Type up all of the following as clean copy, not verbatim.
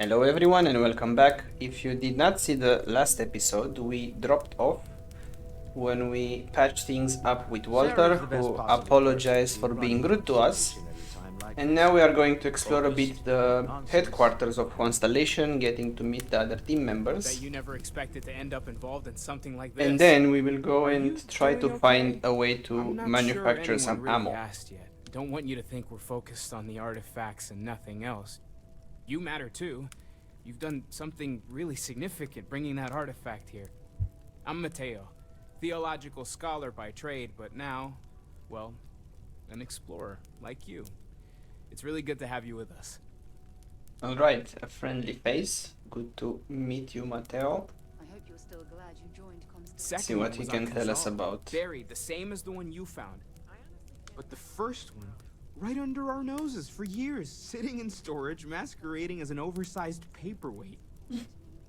Hello everyone and welcome back. If you did not see the last episode, we dropped off when we patched things up with Walter, who apologized for being rude to us. And now we are going to explore a bit the headquarters of Constellation, getting to meet the other team members. Bet you never expected to end up involved in something like this. And then we will go and try to find a way to I'm not manufacture sure some really ammo. asked yet. Don't want you to think we're focused on the artifacts and nothing else. You matter too. You've done something really significant bringing that artifact here. I'm Mateo, theological scholar by trade, but now, well, an explorer like you. It's really good to have you with us. Alright, a friendly face. Good to meet you, Mateo. I hope you're still glad you joined Constellation. Let's see what he can tell us about. Buried, the same as the one you found. But the first one, right under our noses for years, sitting in storage, masquerading as an oversized paperweight.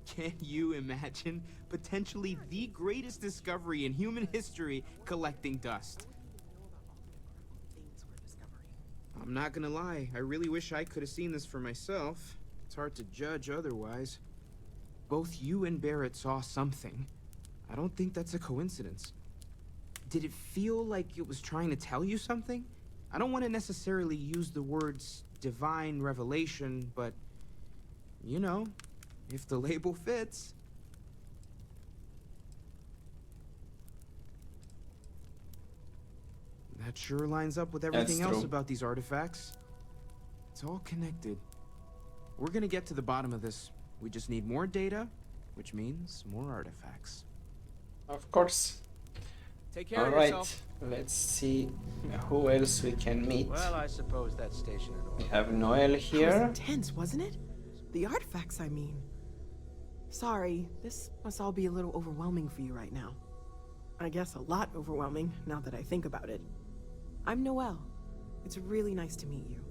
Can you imagine potentially the greatest discovery in human history collecting dust? I'm not gonna lie, I really wish I could have seen this for myself. It's hard to judge otherwise. Both you and Barrett saw something. I don't think that's a coincidence. Did it feel like it was trying to tell you something? I don't want to necessarily use the words divine revelation, but, you know, if the label fits. That sure lines up with everything else about these artifacts. It's all connected. We're gonna get to the bottom of this. We just need more data, which means more artifacts. Of course. Take care of Alright, yourself. let's see who else we can meet. Well, I suppose that's station in We order. have Noel That was here. intense, wasn't it? The artifacts, I mean. Sorry, this must all be a little overwhelming for you right now. I guess a lot overwhelming, now that I think about it. I'm Noel. It's really nice to meet you.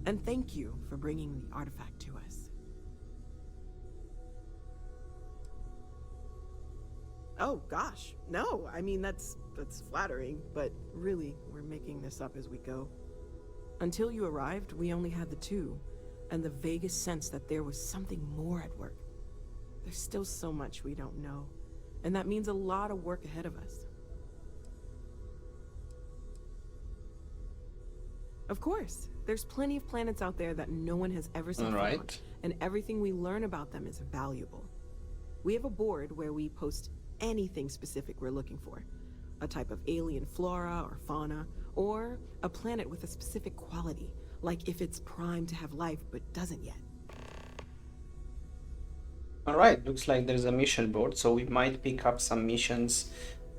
And thank you for bringing the artifact to us. Oh, gosh. No, I mean, that's flattering, but really, we're making this up as we go. Until you arrived, we only had the two, and the vaguest sense that there was something more at work. There's still so much we don't know, and that means a lot of work ahead of us. Of course, there's plenty of planets out there that no one has ever set foot on, Alright. and everything we learn about them is valuable. We have a board where we post anything specific we're looking for. A type of alien flora or fauna, or a planet with a specific quality, like if it's primed to have life but doesn't yet. Alright, looks like there's a mission board, so we might pick up some missions.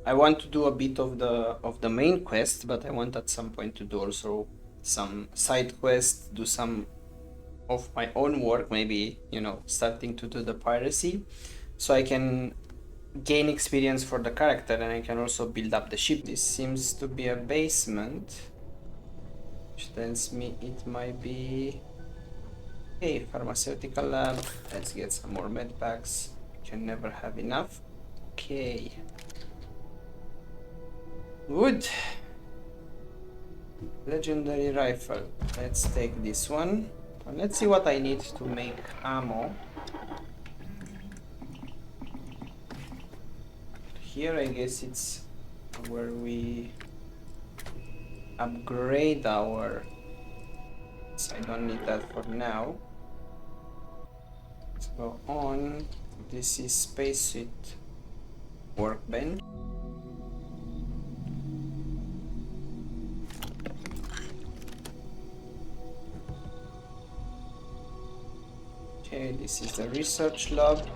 I want to do a bit of the main quest, but I want at some point to do also some side quests, do some of my own work, maybe, you know, starting to do the piracy, so I can gain experience for the character and I can also build up the ship. This seems to be a basement, which tells me it might be a pharmaceutical lab. Let's get some more med packs. Can never have enough. Okay. Good. Legendary rifle. Let's take this one. And let's see what I need to make ammo. Here I guess it's where we upgrade our... So I don't need that for now. Let's go on. This is spacesuit workbench. Okay, this is the research lab.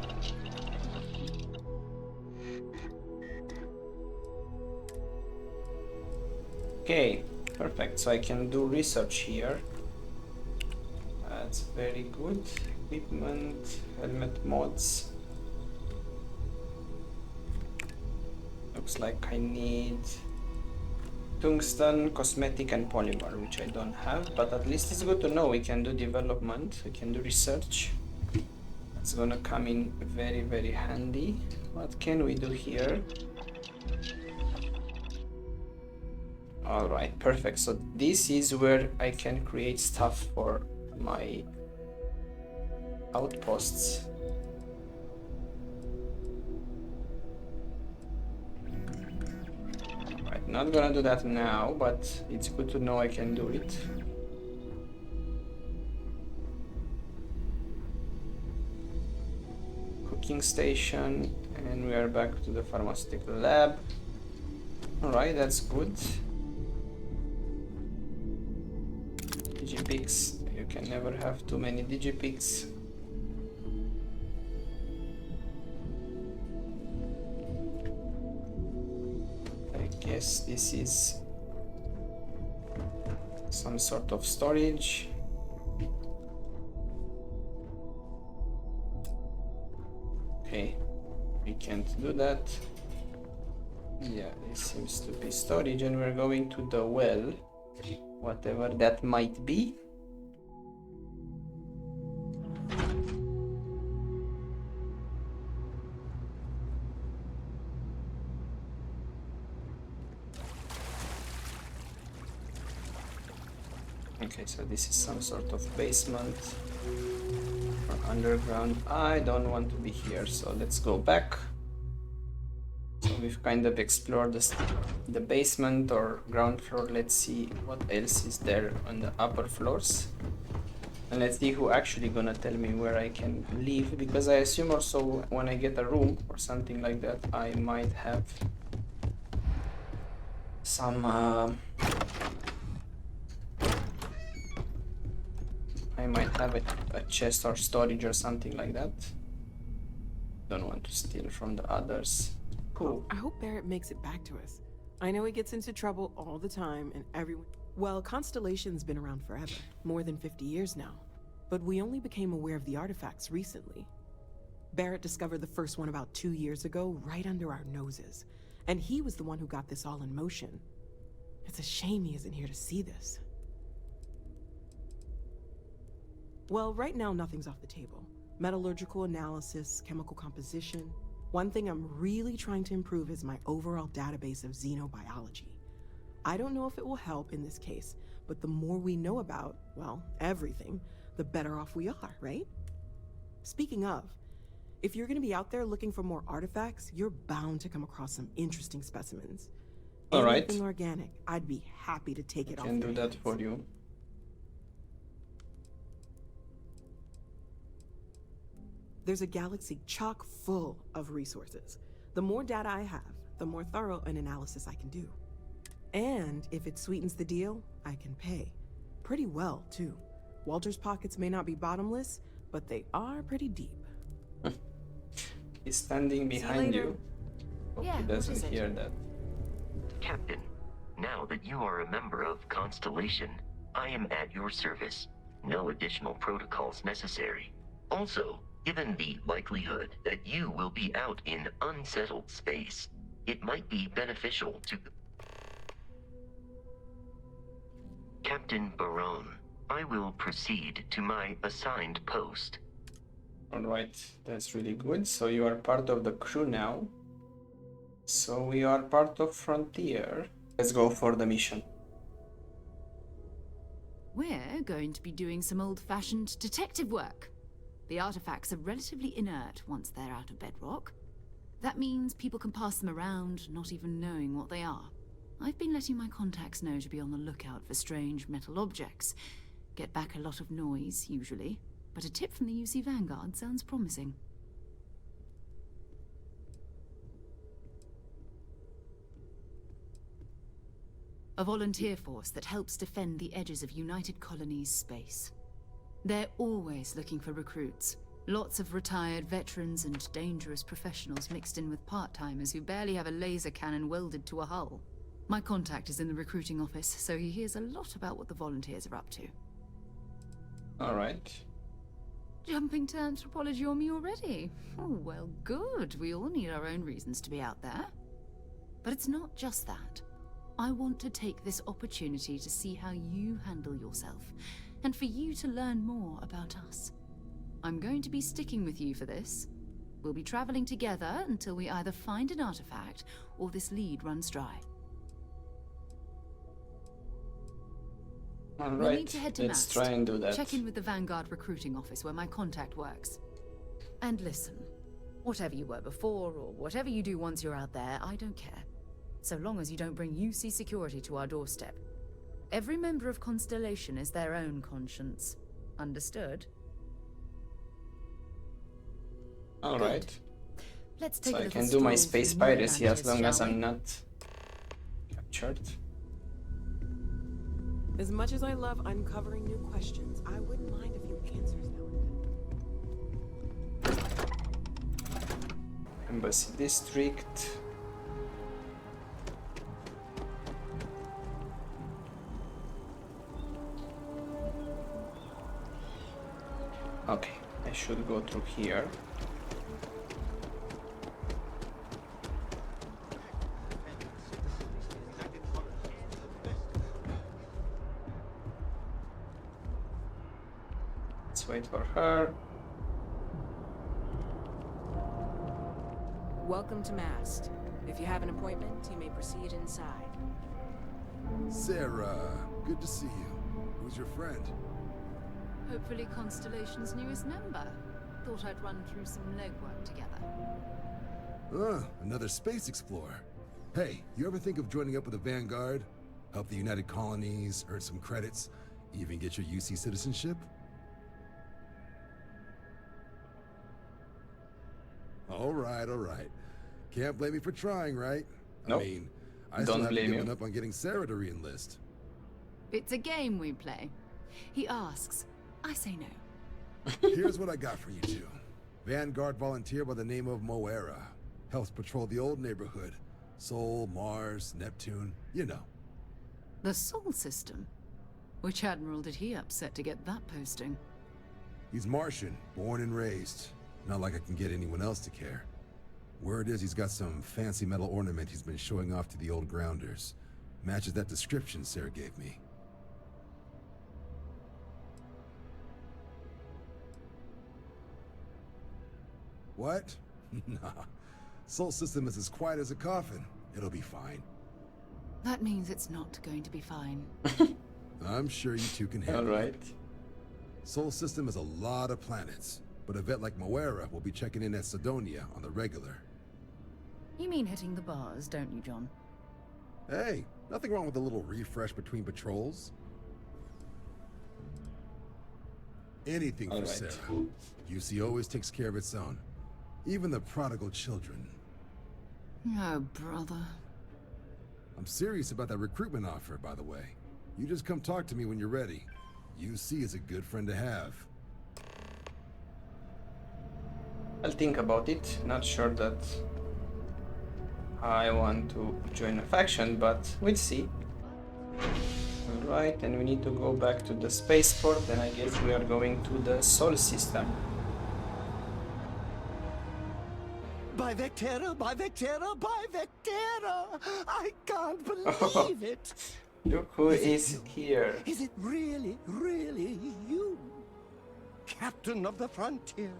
Okay, perfect. So I can do research here. That's very good. Equipment, helmet mods. Looks like I need tungsten, cosmetic, and polymer, which I don't have, but at least it's good to know we can do development, we can do research. It's gonna come in very, very handy. What can we do here? Alright, perfect. So this is where I can create stuff for my outposts. Right, not gonna do that now, but it's good to know I can do it. Cooking station, and we are back to the pharmaceutical lab. Alright, that's good. Digipix, you can never have too many Digipix. I guess this is some sort of storage. Okay, we can't do that. Yeah, this seems to be storage, and we're going to the well, whatever that might be. Okay, so this is some sort of basement or underground. I don't want to be here, so let's go back. So we've kind of explored the basement or ground floor. Let's see what else is there on the upper floors. And let's see who actually gonna tell me where I can live, because I assume also when I get a room or something like that, I might have some I might have a chest or storage or something like that. Don't want to steal from the others. Cool. I hope Barrett makes it back to us. I know he gets into trouble all the time, and everyone... Well, Constellation's been around forever, more than 50 years now. But we only became aware of the artifacts recently. Barrett discovered the first one about 2 years ago, right under our noses. And he was the one who got this all in motion. It's a shame he isn't here to see this. Well, right now nothing's off the table. Metallurgical analysis, chemical composition. One thing I'm really trying to improve is my overall database of xenobiology. I don't know if it will help in this case, but the more we know about, well, everything, the better off we are, right? Speaking of, if you're gonna be out there looking for more artifacts, you're bound to come across some interesting specimens. All right. Anything organic, I'd be happy to take it off. I can their do that hands. for you. There's a galaxy chock full of resources. The more data I have, the more thorough an analysis I can do. And if it sweetens the deal, I can pay. Pretty well, too. Walter's pockets may not be bottomless, but they are pretty deep. He's standing behind later. you. Hope Yeah, he what doesn't is it? hear that. Captain, now that you are a member of Constellation, I am at your service. No additional protocols necessary. Also, given the likelihood that you will be out in unsettled space, it might be beneficial to... Captain Barone, I will proceed to my assigned post. Alright, that's really good. So you are part of the crew now. So we are part of Frontier. Let's go for the mission. We're going to be doing some old-fashioned detective work. The artifacts are relatively inert once they're out of bedrock. That means people can pass them around, not even knowing what they are. I've been letting my contacts know to be on the lookout for strange metal objects. Get back a lot of noise, usually, but a tip from the UC Vanguard sounds promising. A volunteer force that helps defend the edges of United Colonies space. They're always looking for recruits. Lots of retired veterans and dangerous professionals mixed in with part-timers who barely have a laser cannon welded to a hull. My contact is in the recruiting office, so he hears a lot about what the volunteers are up to. Alright. Jumping to anthropology on me already? Oh, well, good. We all need our own reasons to be out there. But it's not just that. I want to take this opportunity to see how you handle yourself, and for you to learn more about us. I'm going to be sticking with you for this. We'll be traveling together until we either find an artifact or this lead runs dry. All We'll right, need to head to let's Mast. try and do that. Check in with the Vanguard recruiting office where my contact works. And listen, whatever you were before or whatever you do once you're out there, I don't care. So long as you don't bring UC security to our doorstep. Every member of Constellation is their own conscience. Understood? All Good. right. Let's take So a I little can do my stroll space through New piracy as Atlantis, long as shall we? I'm not captured. As much as I love uncovering new questions, I wouldn't mind a few answers now and then. Embassy district. Okay, I should go through here. Let's wait for her. Welcome to Mast. If you have an appointment, you may proceed inside. Sarah, good to see you. Who's your friend? Hopefully Constellation's newest member. Thought I'd run through some legwork together. Another space explorer. Hey, you ever think of joining up with the Vanguard? Help the United Colonies, earn some credits, even get your UC citizenship? All right, all right. Can't blame me for trying, right? Nope. I mean, I Don't still haven't blame given you. up on getting Sarah to re-enlist. It's a game we play. He asks, I say no. Here's what I got for you two. Vanguard volunteer by the name of Moera. Helps patrol the old neighborhood. Sol, Mars, Neptune, you know. The Sol system? Which admiral did he upset to get that posting? He's Martian, born and raised. Not like I can get anyone else to care. Word is he's got some fancy metal ornament he's been showing off to the old grounders. Matches that description Sarah gave me. What? Nah. Sol system is as quiet as a coffin. It'll be fine. That means it's not going to be fine. I'm sure you two can All handle it. right. Sol system has a lot of planets, but a vet like Moera will be checking in at Sidonia on the regular. You mean hitting the bars, don't you, John? Hey, nothing wrong with a little refresh between patrols. Anything All for right. Sarah. UC always takes care of its own. Even the prodigal children. Oh, brother. I'm serious about that recruitment offer, by the way. You just come talk to me when you're ready. UC is a good friend to have. I'll think about it. Not sure that I want to join a faction, but we'll see. Alright, and we need to go back to the spaceport, and I guess we are going to the Sol system. By Vectera, by Vectera, by Vectera! I can't believe it! Look who is here. Is it really, really you? Captain of the frontier,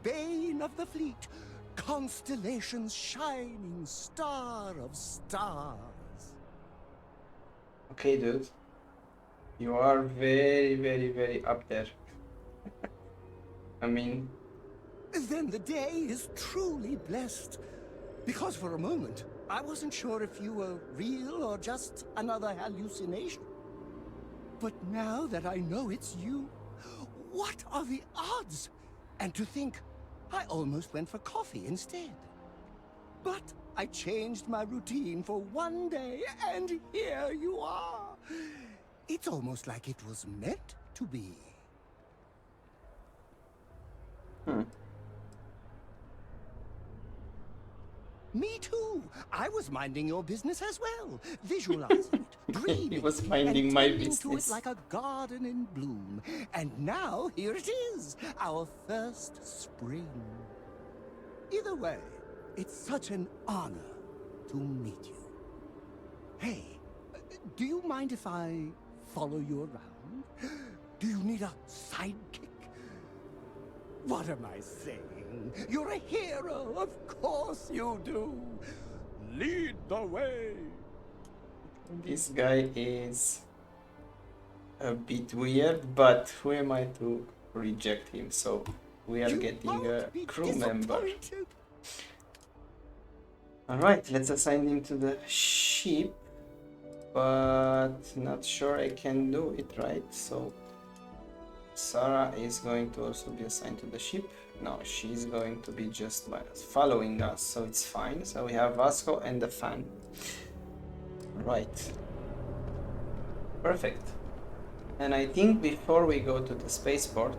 bane of the fleet, Constellation's shining star of stars. Okay, dude. You are very, very, very up there. I mean, Then the day is truly blessed. Because for a moment, I wasn't sure if you were real or just another hallucination. But now that I know it's you, what are the odds? And to think, I almost went for coffee instead. But I changed my routine for one day, and here you are. It's almost like it was meant to be. Me too. I was minding your business as well, visualizing it, dreaming. He was minding my and tending to business. it like a garden in bloom. And now here it is, our first spring. Either way, it's such an honor to meet you. Hey, do you mind if I follow you around? Do you need a sidekick? What am I saying? You're a hero, of course you do. Lead the way. this guy is a bit weird, but who am I to reject him? So we are You getting a won't be crew member. disappointed. Alright, let's assign him to the ship, but not sure I can do it, right? So Sarah is going to also be assigned to the ship. No, she's going to be just following us, so it's fine. So we have Vasco and the fan. Right. Perfect. And I think before we go to the spaceport,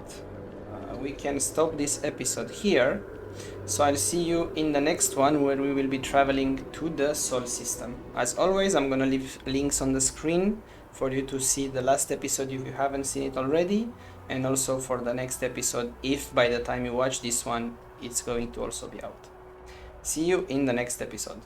we can stop this episode here. So I'll see you in the next one, where we will be traveling to the Sol system. As always, I'm gonna leave links on the screen for you to see the last episode if you haven't seen it already, and also for the next episode if by the time you watch this one it's going to also be out. See you in the next episode.